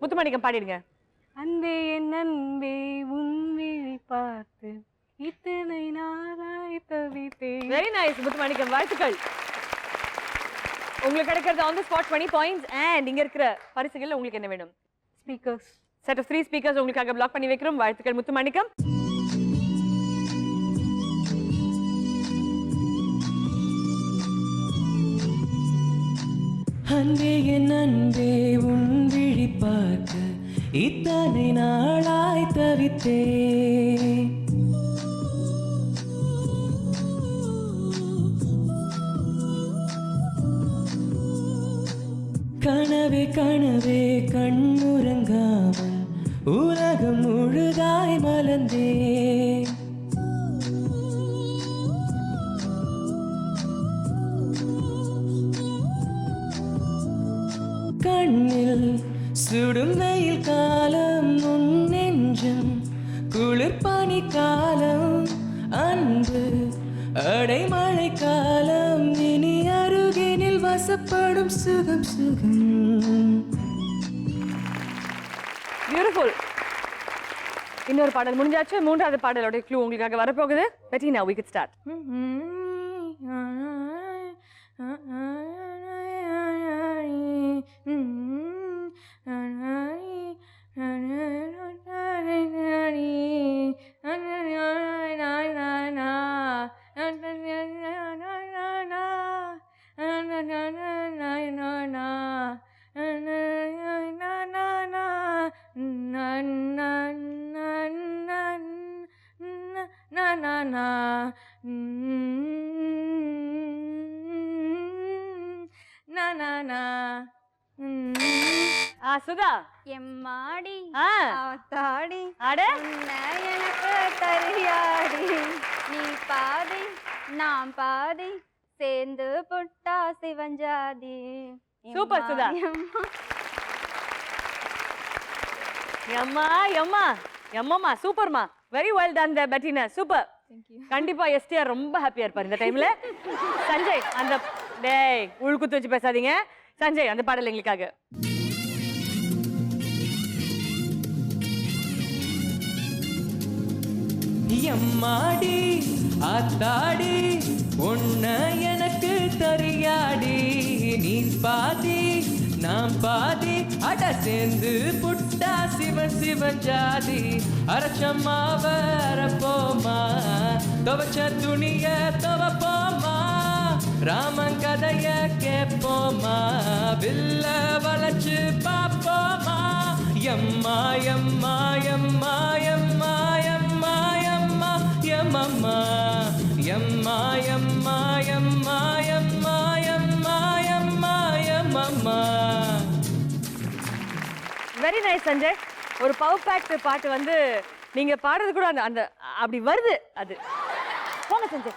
Muthumanickam பாடிடுங்க. அன்பே என் அன்பே உன் விழி பார்த்து இத்தனை நாளாய் தவித்தேன். வெரி நைஸ் முத்துமாணிக்கம், வாழ்த்துக்கள். உங்களுக்கு கிடைக்கிறது on the spot 20 points. And இங்க இருக்கிற பரிசுகள் உங்களுக்கு என்ன வேணும்? ஸ்பீக்கர்ஸ். செட் ஆஃப் 3 ஸ்பீக்கர்ஸ் உங்களுக்காக பிளாக் பண்ணி வைக்கிறோம். வாழ்த்துக்கள் முத்துமாணிக்கம். அன்பே என் அன்பே உன் விழி பார்க்க இத்தனை நாளாய் தவித்தேன். கனவே கனவே கண்ணுறங்காமல் உலகம் முழுதாய் மலர்ந்தேன். கண்ணில் சுடும் வெயில் காலம், உன் நெஞ்சம் குளிர் பனி காலம், அன்பு அடைமழை காலம், இனி அருகினில் வசப்படும் சுகம் சுகம். பியூட்டிஃபுல். இன்னொரு பாடல் முடிஞ்சாச்சு. 3வது பாடலோட க்ளூ உங்களுக்காக வரப்போகுது. Betty, now we could start. Sudha எம்மாடி ஆ தாடி அட எனக்கு தரியாடி, நீ பாதி நான் பாதி சேர்ந்து புட்டா சிவஞ்சாதி. சூப்பர் சுதா. எம்மா எம்மா எம்மம்மா சூப்பர்மா. வெரி வெல் டன் த பெட்டினா, சூப்பர். கண்டிப்பா எஸ்டிஆர் ரொம்ப ஹாப்பியா இருப்பார் இந்த டைம்ல. சஞ்சய் அந்த டேய் உள்குத்து வச்சு பேசாதீங்க. சஞ்சய் அந்த பாடல் எங்களுக்காக. எம்மாடி ஆத்தாடி உன்ன எனக்கு தரியாடி, நீ பாதி நான் பாதி அட சேர்ந்து புட்டா சிவன் சிவன் ஜாதி. அரச்சம்மாவ அரப்போமா, துவச்ச துணிய துவப்போமா, ராமன் கதைய கேட்போமா, வில்ல வளைச்சு பாப்போமா. எம்மா எம்மா எம்மா எம்மா எம்மா எம்மா எம்மம்மா எம்மா எம்மா எம்மா எம்மா எம்மா எம்மா எம்மம்மா. Very nice Sanjay. ஒரு பவர் பேக் பாட்டு வந்து நீங்க பாடுறது கூட அந்த அந்த அப்படி வருது. அது போங்க சஞ்சய்.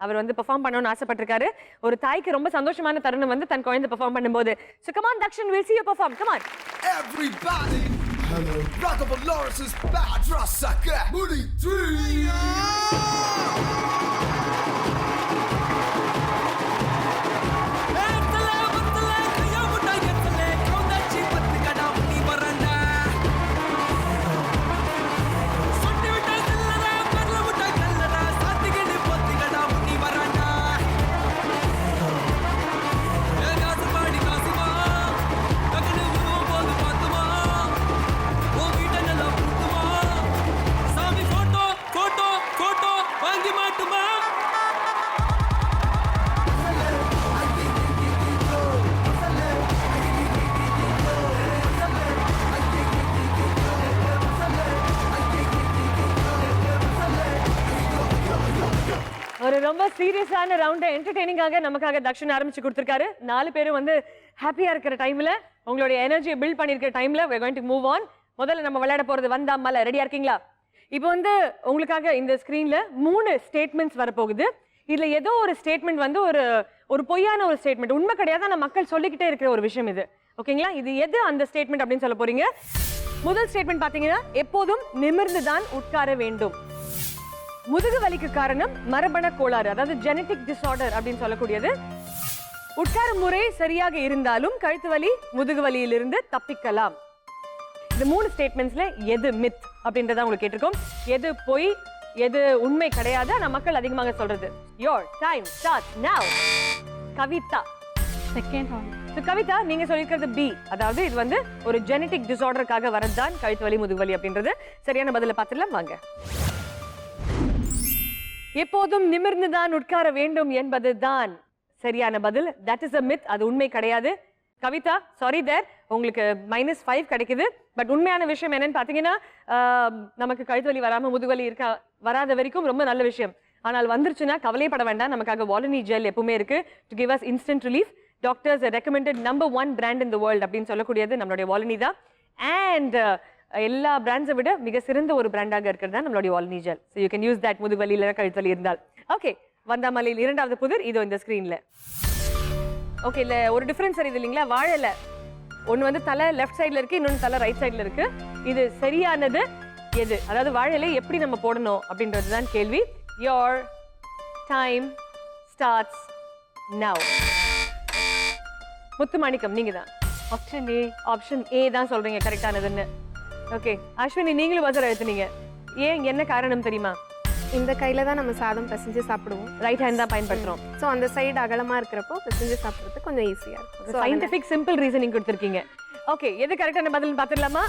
அவர் வந்து பெர்ஃபார்ம் பண்ணணும்னு ஆசைப்பட்டிருக்காரு. ஒரு தாய்க்கு ரொம்ப சந்தோஷமான தருணம் வந்து தன் குழந்தை பெர்ஃபார்ம் பண்ணும்போது. So come on Dakshin, we'll see you perform. Come on. Everybody, hello, Raghav Lawrence's bad sucker. Moody 3. ஒரு ரொம்ப சீரியஸான ரவுண்ட் என்டர்டெய்னிங்காக நமக்காக தக்ஷன் ஆரம்பிச்சு கொடுத்திருக்காரு. 4 பேரும் வந்து ஹாப்பியா இருக்கிற டைம்ல உங்களுடைய எனர்ஜியை பில்ட் பண்ணிருக்கிற டைம்ல we're going to move on. முதல்ல நம்ம விளையாட போறது வந்தா மலை. ரெடியா இருக்கீங்களா? இப்போ வந்து உங்களுக்காக இந்த ஸ்கிரீன்ல 3 ஸ்டேட்மெண்ட்ஸ் வரப்போகுது. இதுல ஏதோ ஒரு ஸ்டேட்மெண்ட் வந்து ஒரு பொய்யான ஒரு ஸ்டேட்மெண்ட், உண்மை கிடையாது, ஆனா மக்கள் சொல்லிக்கிட்டே இருக்கிற ஒரு விஷயம் இது. ஓகேங்களா? இது எது அந்த ஸ்டேட்மெண்ட் அப்படின்னு சொல்ல போறீங்க. முதல் ஸ்டேட்மெண்ட் பாத்தீங்கன்னா, எப்போதும் நிமிர்ந்துதான் உட்கார வேண்டும். முதுகு வலிக்கு காரணம் மரபணு கோளாறு, அதாவது ஜெனடிக் டிசார்டர் அப்படின்னு சொல்லக்கூடியது. உட்காரும் முறை சரியாக இருந்தாலும் கழுத்து வலி முதுகு வலியிலிருந்து தப்பிக்கலாம். இந்த 3 ஸ்டேட்மெண்ட்ஸ்ல எது மித் அப்படின்றத உங்களுக்கு கேட்டிருக்கோம். எது பொய், எது உண்மை கிடையாது, ஆனா மக்கள் அதிகமாக சொல்றது. Your time starts now. Kavitha. Second one. Kavitha, நீங்க சொல்லிருக்கிறது பி, அதாவது இது வந்து ஒரு ஜெனடிக் டிசார்டருக்காக வரதுதான் கழுத்து வலி முதுகு வலி அப்படின்றது. சரியான பதில பார்த்துடலாம் வாங்க. எப்போதும் நிமிர்ந்துதான் உட்கார வேண்டும் என்பதுதான் சரியான பதில். That is a myth. அது உண்மை கிடையாது. கவிதா, சாரி தேர், உங்களுக்கு -5 கிடைக்குது. பட் உண்மையான விஷயம் என்னன்னு பாத்தீங்கன்னா, நமக்கு கழுத்து வலி வராம முதுகுவலி வராத வரைக்கும் ரொம்ப நல்ல விஷயம். ஆனால் வந்துருச்சுன்னா கவலைப்பட வேண்டாம். நமக்காக வாலனி ஜெல் எப்பவுமே இருக்கு to give us instant relief. Doctors recommended number 1 brand in the world அப்படின்னு சொல்லக்கூடியது நம்மளுடைய வாலனி தான். அண்ட் எல்லா பிராண்ட்ஸை விட மிக சிறந்த ஒரு பிராண்டாக இருக்கிறது தான் நம்மளுடைய வாலனி gel. So you can use that முதுகுவலி இல்லை கழுத்து வலி இருந்தால். ஓகே, வந்தாமலையில் 2வது புதிர் இதோ இந்த ஸ்க்ரீன்ல. ஓகே, இல்லை ஒரு டிஃபரன்ஸ் தெரியுது இல்லைங்களா? வாழலை ஒன்று வந்து தலை லெஃப்ட் சைடில் இருக்கு, இன்னொன்று தலை ரைட் சைடில் இருக்கு. இது சரியானது எது? அதாவது வாழலை எப்படி நம்ம போடணும் அப்படின்றது தான் கேள்வி. Your time starts now. Muthumanickam, நீங்க தான். ஆப்ஷன் ஏ தான் சொல்றீங்க கரெக்டானதுன்னு. ஓகே, அஸ்வினி நீங்களும் பஜர் அழுத்துனீங்க. ஏன், என்ன காரணம் தெரியுமா? இந்த கையில தான் நம்ம சாதம் பிசைஞ்சு சாப்பிடுவோம். ரைட் ஹேண்ட் தான் பயன்படுத்துறோம். ஸோ அந்த சைடு அகலமா இருக்கிறப்போ பிசைஞ்சு சாப்பிடுறது கொஞ்சம் ஈஸியா இருக்கும். சயின்டிஃபிக் சிம்பிள் ரீசனிங் கொடுத்துருக்கீங்க. ஓகே, எது கரெக்டான பதில் பார்த்துடலாமா?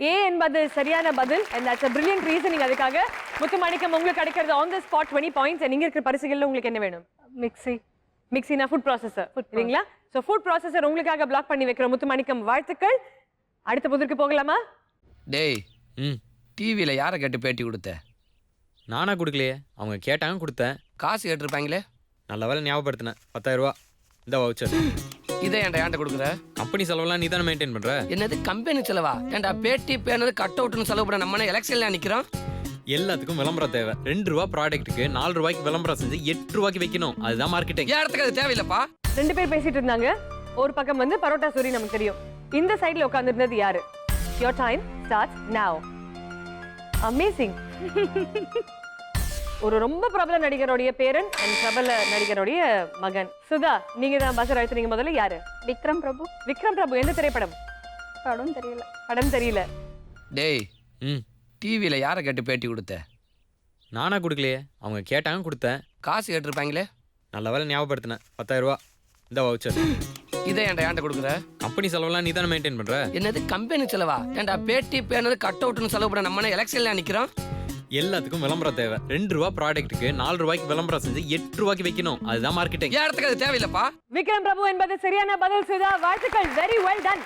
ஏ என்பது சரியான பதில். and that's a brilliant reasoning. அதுக்காக முத்துமாணிக்கம் உங்களுக்கு கிடைக்கிறது on the spot 20 points. நீங்க இருக்கிற பரிசுகள்ல உங்களுக்கு என்ன வேணும்? மிக்ஸினா ஃபுட் ப்ராசஸர் சரிங்களா? ஸோ ஃபுட் ப்ராசஸர் உங்களுக்காக பிளாக் பண்ணி வைக்கிற முத்துமாணிக்கம், வாழ்த்துக்கள். அடுத்த புதிருக்கு போகலாமா? டேய், டிவியில் யாரை கேட்டு பேட்டி கொடுத்த? நானா கொடுக்கலையே, அவங்க கேட்டாங்க கொடுத்தேன். காசு கேட்டிருப்பாங்களே? நல்ல வேலை ஞாபகப்படுத்தினேன். 10,000 ரூபா இந்த வவுச்சர். இதை ஏன்ட்ட கொடுக்குற? கம்பெனி செலவெல்லாம் நீ தானே மெயின்டைன் பண்ற. என்னது கம்பெனி செலவா? ஏன்டா பேட்டி பேனது கட் அவுட்னு செலவு பண்ண நம்ம எலெக்ஷன்ல நிக்கிறோம். எல்லாத்துக்கும் விளம்பரம் தேவை. 2 ரூபா ப்ராடக்ட்டுக்கு 4 ரூபாய்க்கு விளம்பரம் செஞ்சு 8 ரூபாய்க்கு வைக்கணும். அதுதான் மார்க்கெட்டிங். ஏன் இடத்துக்கு அது தேவையில்லப்பா. 2 பேர் பேசிட்டு இருந்தாங்க. ஒரு பக்கம் வந்து பரோட்டா சூரி நமக்கு தெரியும். இந்த சைடுல உட்கார்ந்திருந்தது யாரு? Your time starts now. Amazing. ஒரு ரொம்ப பிரபல நடிகருடைய பேரன் and பிரபல நடிகருடைய மகன். சுதா, நீங்க தான் பஸர் அழுத்துறீங்க. முதல்ல யாரு? விக்ரம் பிரபு. விக்ரம் பிரபு எந்த திரைப்படம்? படம் தெரியல. படம் தெரியல. டேய், டிவியில் யாரை கேட்டு பேட்டி கொடுத்த? நானா கொடுக்கலையே, அவங்க கேட்டாங்க கொடுத்தேன். காசு கேட்டிருப்பாங்களே? நல்ல வேலை ஞாபகப்படுத்தினேன். 10,000 ரூபா இந்த வவுச்சர். இதை ஏன்ட்ட கொடுக்குற? கம்பெனி செலவெல்லாம் நீ தானே மெயின்டைன் பண்ற. என்னது கம்பெனி செலவா? ஏன்டா பேட்டி பேனது கட் அவுட்னு செலவு பண்ண நம்ம எலெக்ஷன்ல நிக்கிறோம். எல்லாத்துக்கும் விளம்பரம் தேவை. 2 ரூபா ப்ராடக்ட்டுக்கு 4 ரூபாய்க்கு விளம்பரம் செஞ்சு 8 ரூபாய்க்கு வைக்கணும். அதுதான் மார்க்கெட்டிங். ஏன் இடத்துக்கு அது தேவையில்லப்பா. விக்ரம் பிரபு என்பது சரியான பதில். சுதா, வாழ்த்துக்கள். Very well ton.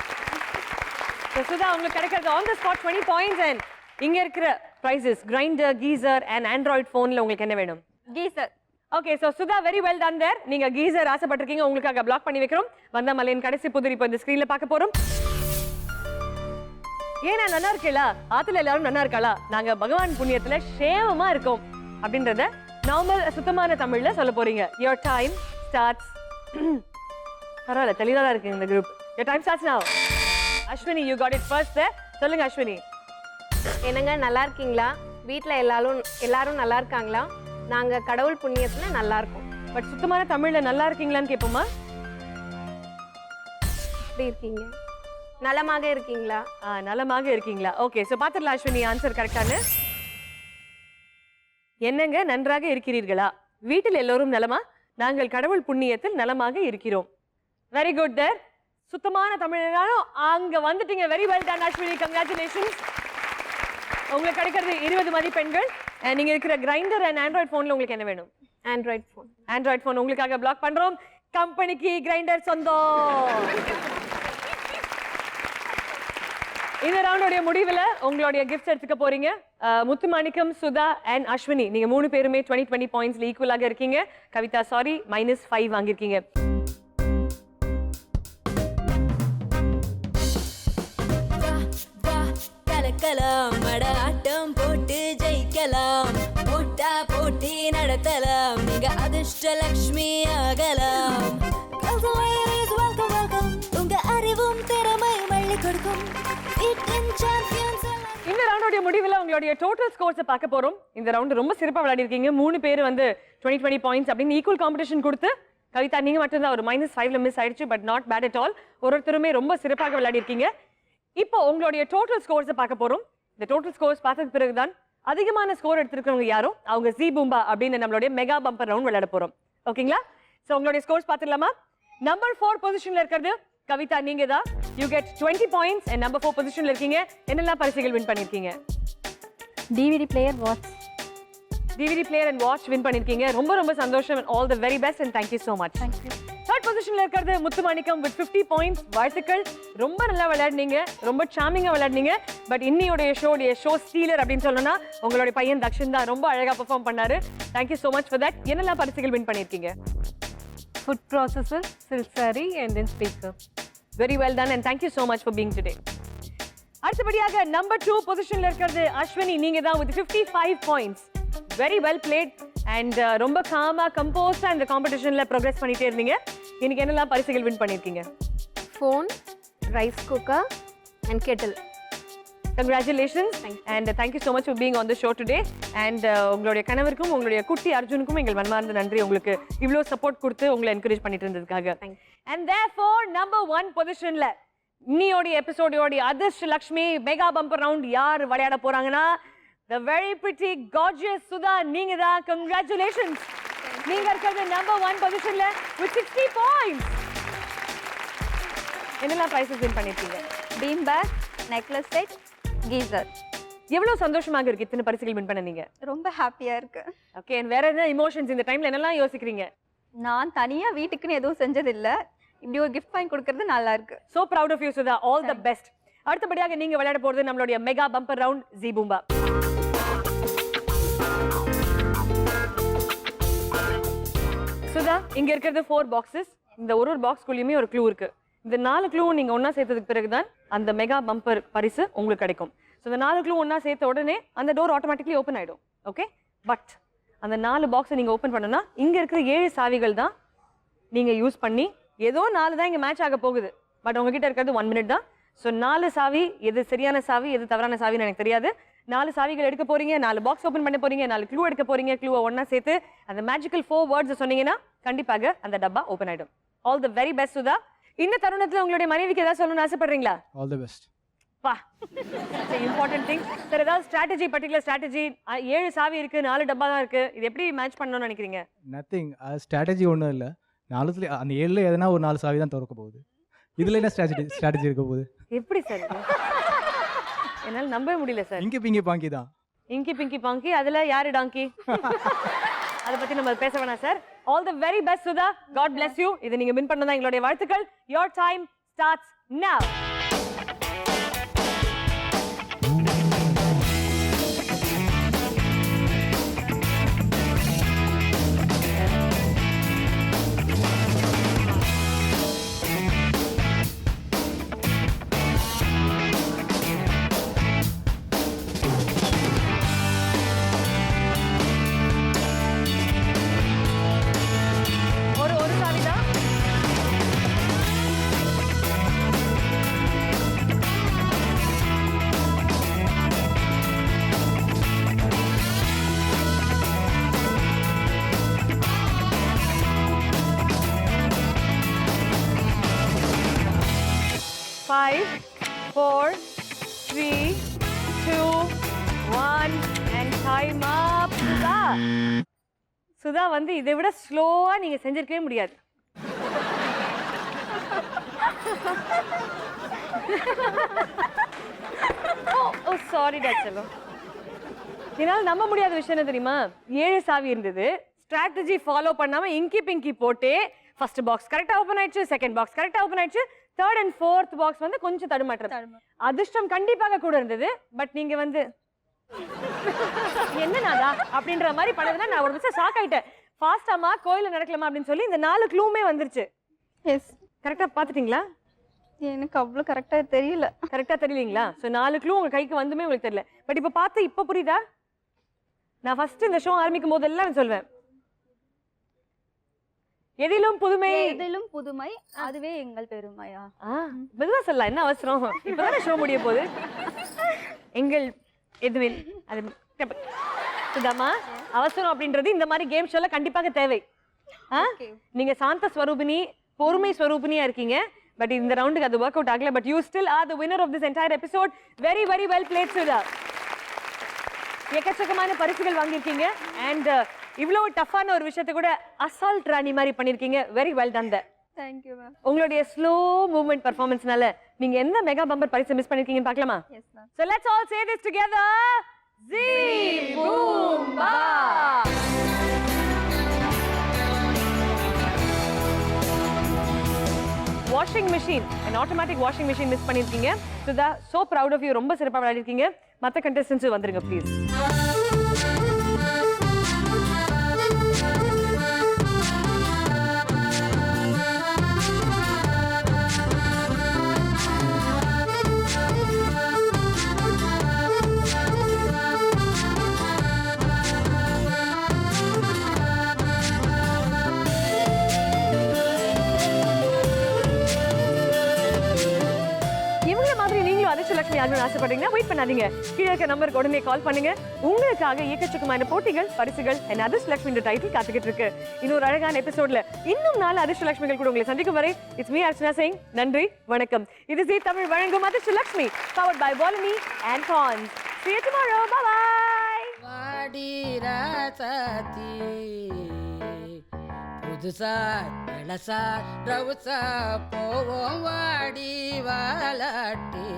சுதா, உங்களுக்கு கிடைக்கிறது on the spot 20 points. and இங்க இருக்கிற prizes grinder, geyser and android போன்ல உங்களுக்கு என்ன வேணும்? Geyser. Okay, so Sudha, very well done there. நீங்க கீசர் ஆசைப்பட்டிருக்கீங்க, உங்களுக்காக பிளாக் பண்ணி வைக்கிறோம். வந்தாமலையின் கடைசி புதிர் இப்போ இந்த ஸ்கிரீன்ல பார்க்க போறோம். ஏன்னா நல்லா இருக்கல, ஆத்துல எல்லாரும் நல்லா இருக்காளா, நாங்க பகவான் புண்ணியத்துல சேவமா இருக்கோம் அப்படின்றத நார்மல் சுத்தமான தமிழ்ல சொல்ல போறீங்க. Your time starts. பரவாயில்ல, தெளிவா தான் இருக்கு இந்த group. Your time starts now. Ashwini, you got it first there. சொல்லுங்க அஸ்வினி. என்னங்க நல்லா இருக்கீங்களா? வீட்டில் எல்லாரும் நல்லா இருக்காங்களா? நாங்கள் கடவுள் புண்ணியத்தில் நல்லா இருக்கோம். பட் சுத்தமான தமிழ்ல நல்லா இருக்கீங்களான்னு கேட்போமா? எப்படி இருக்கீங்க? நலமாக இருக்கீங்களா? நலமாக இருக்கீங்களா? ஓகே, ஸோ பார்த்துடலாம் அஸ்வினி ஆன்சர் கரெக்டானு. என்னங்க நன்றாக இருக்கிறீர்களா? வீட்டில் எல்லோரும் நலமா? நாங்கள் கடவுள் புண்ணியத்தில் நலமாக இருக்கிறோம். வெரி குட் தேர். சுத்தமான தமிழ்னாலும் அங்க வந்துட்டீங்க. Very well ton Ashwini, congratulations. உங்களுக்கு கிடைக்கிறது 20 மதிப்பெண்கள். நீங்க இருக்கிற கிரைண்டர் அண்ட் ஆண்ட்ராய்ட் போன்ல உங்களுக்கு என்ன வேணும்? ஆண்ட்ராய்ட் போன் உங்களுக்காக பிளாக் பண்றோம். கம்பெனிக்கு கிரைண்டர் சொந்தம். இந்த ரவுண்டோடைய முடிவில் உங்களுடைய கிஃப்ட்ஸ் எடுத்துக்க போறீங்க. முத்துமாணிக்கம், சுதா அண்ட் அஸ்வினி, நீங்க 3 பேருமே 20 பாயிண்ட்ஸ்ல ஈக்குவலாக இருக்கீங்க. கவிதா சாரி -5 வாங்கியிருக்கீங்க. கலக்கலாம், மட ஆட்டம் போட்டு ஜெயிக்கலாம், போட்டா போட்டி நடத்தலாம், நீங்க அதிர்ஷ்ட லக்ஷ்மி ஆகலாம். உங்க அறிவும் திறமை மள்ளி கொடுக்கும். இந்த ரவுண்டோட முடிவில் உங்களுடைய டோட்டல் ஸ்கோர்ஸை பார்க்க போறோம். இந்த ரவுண்ட் ரொம்ப சிறப்பாக விளையாடி இருக்கீங்க. 3 பேர் வந்து 20 பாயிண்ட்ஸ் அப்படின்னு ஈக்குவல் காம்படிஷன் கொடுத்து, கவிதா நீங்க மட்டும்தான் ஒரு -5ல மிஸ் ஆயிடுச்சு. But not bad at all. ஒருத்தருமே ரொம்ப சிறப்பாக விளையாடி இருக்கீங்க. இப்போ உங்களுடைய டோட்டல் ஸ்கோர்ஸை பார்க்க போறோம். இந்த டோட்டல் ஸ்கோர்ஸ் பார்த்ததுக்கு பிறகுதான் அதிகமான ஸ்கோர் எடுத்திருக்கிறவங்க யாரோ அவங்க ஜி பூம்பா அப்படின்னு நம்மளுடைய மெகா பம்பர் ரவுண்ட் விளையாட போறோம். ஓகேங்களா? ஸோ உங்களுடைய ஸ்கோர்ஸ் பார்த்துடலாமா? நம்பர் 4 பொசிஷன்ல இருக்கிறது கவிதா, நீங்க தான். You get 20 points and number 4 பொசிஷன்ல இருக்கீங்க. என்னெல்லாம் பரிசுகள் வின் பண்ணிருக்கீங்க? DVD player, watch. DVD player and watch win பண்ணிருக்கீங்க. ரொம்ப ரொம்ப சந்தோஷம். All the very best and thank you so much. Thank you. Third பொசிஷன்ல இருக்கிறது முத்துமாணிக்கம் வித் 50 பாயிண்ட்ஸ். வாழ்த்துக்கள். ரொம்ப நல்லா விளையாடுனீங்க, ரொம்ப சாமிங்கா விளையாடுனீங்க. பட் இன்னியோடைய ஷோ ஸ்டீலர் அப்படின்னு சொல்லணும்னா உங்களுடைய பையன் தக்ஷன் தான். ரொம்ப அழகா பெர்ஃபார்ம் பண்ணாரு. Thank you so much for that. என்னெல்லாம் பரிசுகள் வின் பண்ணிருக்கீங்க? Food processor, silk sorry and then speaker. Very well done and thank you so much for being today. அடுத்தபடியாக நம்பர் 2 பொசிஷன்ல இருக்கிறது அஸ்வினி, நீங்க தான் with 55 points. Very well played and ரொம்ப gamma கம்போஸ்டா இந்த காம்படிஷன்ல ப்ரோக்ரஸ் பண்ணிட்டே இருந்தீங்க. இன்னைக்கு என்னெல்லாம் பரிசுகள் வின் பண்ணிருக்கீங்க? Phone, rice cooker and Kettle. Congratulations and thank you so much for being on the show today. And உங்களுடைய கணவருக்கும் உங்களுடைய குட்டி அர்ஜுனுக்கும் எங்கள் மனமார்ந்த நன்றி. உங்களுக்கு இவ்வளோ சப்போர்ட் கொடுத்து உங்களை என்கரேஜ் பண்ணிட்டு இருந்ததுக்காக. And therefore நம்பர் 1 பொசிஷன்ல இன்னியோடைய எபிசோடோடைய அதிர்ஷ்ட லக்ஷ்மி மெகா பம்பர் ரவுண்ட் யார் விளையாட போறாங்கன்னா the very pretty gorgeous Sudha, நீங்க தான். Congratulations. நீங்க இருக்கிறது நம்பர் 1 பொசிஷன்ல with 60 பாயிண்ட்ஸ். என்னெல்லாம் பிரைசஸ் வின் பண்ணிருக்கீங்க? Bean bag, necklace set, geyser. எவ்வளவு சந்தோஷமாக இருக்கு இத்தனை பரிசுகள் வின் பண்ணீங்க? ரொம்ப ஹாப்பியா இருக்கு. ஓகே, வேற என்ன இமோஷன்ஸ் இந்த டைம்ல என்னெல்லாம் யோசிக்கிறீங்க? நான் தனியா வீட்டுக்குன்னு எதுவும் செஞ்சது இல்ல. இப்படி ஒரு கிஃப்ட் வாங்கி கொடுக்கிறது நல்லா இருக்கு. So proud of you Sudha. All the best. அடுத்தபடியாக நீங்க விளையாட போறது நம்மளுடைய மெகா பம்பர் ரவுண்ட் ஜி பூம்பா. சுதா, இங்க இருக்கிறது 4 பாக்ஸஸ். இந்த ஒரு பாக்ஸ்க்குள்ளேயுமே ஒரு க்ளூ இருக்கு. இந்த 4 க்ளூ நீங்க ஒண்ணா சேர்த்ததுக்கு பிறகுதான் அந்த மெகா பம்பர் பரிசு உங்களுக்கு கிடைக்கும். ஸோ இந்த 4 க்ளூ ஒண்ணா சேர்த்த உடனே அந்த டோர் ஆட்டோமேட்டிக்லி ஓப்பன் ஆயிடும். ஓகே, பட் அந்த 4 பாக்ஸை நீங்க ஓப்பன் பண்ணணும்னா இங்க இருக்கிற 7 சாவிகள் தான் நீங்க யூஸ் பண்ணி, ஏதோ 4 தான் இங்க மேட்ச் ஆக போகுது. பட் உங்ககிட்ட இருக்கிறது 1 மினிட் தான். ஸோ 4 சாவி, எது சரியான சாவி எது தவறான சாவின்னு எனக்கு தெரியாது. 4 சாவிகள் எடுக்க போறீங்க, 4 பாக்ஸ் ஓப்பன் பண்ண போறீங்க, 4 க்ளூ எடுக்க போறீங்க. க்ளூவை ஒண்ணா சேர்த்து அந்த மேஜிக்கல் 4 வேர்ட்ஸ் சொன்னீங்கன்னா கண்டிப்பாக அந்த டப்பா ஓப்பன் ஆயிடும். All the very best Sudha. இந்த தருணத்துல உங்களுடைய மனைவிக்கு ஏதாவது சொல்லணும்னு ஆசைப்படுறீங்களா? All the best. பா, இம்பார்ட்டன்ட் திங். சார், ஏதாவது ஸ்ட்ராட்டஜி, பர்டிகுலர் ஸ்ட்ராட்டஜி? 7 சாவி இருக்கு, 4 டப்பா தான் இருக்கு. இது எப்படி மேட்ச் பண்ணணும்னு நினைக்கிறீங்க? நத்திங், ஸ்ட்ராட்டஜி ஒன்றும் இல்லை. 4த்துல அந்த 7ல எதனா ஒரு 4 சாவி தான் திறக்க போகுது. இதுல என்ன ஸ்ட்ராட்டஜி இருக்க போகுது? எப்படி சார்? என்னால நம்பவே முடியல சார். இங்கி பிங்கி பாங்கி தான். இங்கி பிங்கி பாங்கி, அதுல யாரு டாங்கி? அதை பத்தி நம்ம பேச வேணாம் sir. All the very best Sudha. God bless you. இது நீங்க வின் பண்ணதா எங்களுடைய வாழ்த்துக்கள். Your time starts now. 5, 4, 3, 2, 1 and time up. Sudha Sudha வந்து இதை விட ஸ்லோவா நீங்க செஞ்சிருக்கவே முடியாது. ஓ சாரி டாக்டர். என்னால் நம்ப முடியாத விஷயம் என்ன தெரியுமா, 7 சாவி இருந்தது, ஸ்ட்ராட்டஜி ஃபாலோ பண்ணாம இங்கி பிங்கி போட்டே ஃபர்ஸ்ட் பாக்ஸ் கரெக்டா ஓபன் ஆயிடுச்சு, செகண்ட் பாக்ஸ் கரெக்டா ஓபன் ஆயிடுச்சு, தேர்ட் அண்ட் ஃபோர்த் பாக்ஸ் வந்து கொஞ்சம் தடுமாற்றம். அதிர்ஷ்டம் கண்டிப்பாக கூட இருந்தது. பட் நீங்க வந்து என்னனாதா அப்படின்ற மாதிரி பண்ணதுன்னா நான் ஒரு நிமிஷம் ஷாக் ஆயிட்டேன். ஃபாஸ்டாமா கோயில நடக்கலாமா அப்படின்னு சொல்லி இந்த 4 க்ளூமே வந்துருச்சு. எஸ், கரெக்டா பாத்துட்டீங்களா? எனக்கு அவ்வளோ கரெக்டாக தெரியல. கரெக்டா தெரியலீங்களா? ஸோ 4 க்ளூ உங்க கைக்கு வந்துமே உங்களுக்கு தெரியல. பட் இப்போ பார்த்து இப்போ புரியுதா? நான் ஃபர்ஸ்ட் இந்த ஷோ ஆரம்பிக்கும் போதெல்லாம் நான் சொல்வேன், எதிலும் புதுமை, எதிலும் புதுமை, அதுவே எங்கள் பெருமையா. மெதுவா சொல்லலாம், என்ன அவசரம், இப்பதானே ஷோ முடிய போகுது. எங்கள் எதுவில் அது சுதாமா அவசரம் அப்படின்றது இந்த மாதிரி கேம் ஷோல கண்டிப்பாக தேவை. நீங்க சாந்த ஸ்வரூபினி, பொறுமை ஸ்வரூபினியா இருக்கீங்க. பட் இந்த ரவுண்டுக்கு அது ஒர்க் அவுட் ஆகல. But you still are the winner of this entire episode. Very very well played Sudha. எக்கச்சக்கமான பரிசுகள் வாங்கியிருக்கீங்க. அண்ட் இவ்வளவு டஃப்பான ஒரு விஷயத்தை கூட அசால்ட் ராணி மாதிரி பண்ணிருக்கீங்க. Very well ton. Thank you ma'am. உங்களுடைய ஸ்லோ மூவ்மெண்ட் பெர்ஃபார்மன்ஸ்னால நீங்க எந்த மெகா பம்பர் பரிசு மிஸ் பண்ணிருக்கீங்கன்னு பார்க்கலாமா? Yes ma'am. So let's all say this together. Zee boom ba. Washing machine, an automatic washing machine miss பண்ணிருக்கீங்க. Sudha, so proud of you. ரொம்ப சிறப்பா விளையாடிருக்கீங்க. மத்த contestants வந்துருங்க ப்ளீஸ். அதிர்ஷ்டலட்சுமி ஆகணும்னு ஆசைப்படுறீங்கன்னா வெயிட் பண்ணாதீங்க. கீழே இருக்க நம்பருக்கு உடனே கால் பண்ணுங்க. உங்களுக்காக ஏக்கச்சக்கமான போட்டிகள், பரிசுகள் and அதிர்ஷ்டலட்சுமி டைட்டில் காத்துக்கிட்டு இருக்கு. இன்னொரு அழகான எபிசோட்ல இன்னும் 4 அதிர்ஷ்டலட்சுமிகள் கூட உங்களை சந்திக்கும் வரை இட்ஸ் மீ அர்ச்சனா சிங். நன்றி, வணக்கம். இது ஜீ தமிழ் வழங்கும் Adhirshtalakshmi powered by Volini and Pons. See you tomorrow. Bye bye. வாடி ராசாத்தி புதுசா இளசா ரவுசா போவோம் வாடி வாலாட்டி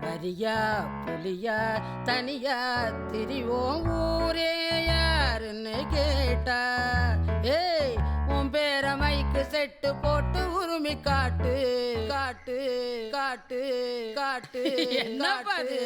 வரியா புலியா தனியா திரிவோம் ஊரே யாருன்னு கேட்டா ஏய் உன் பேர மைக்கு செட்டு போட்டு உரிமை காட்டு காட்டு காட்டு காட்டு என்ன பாரு.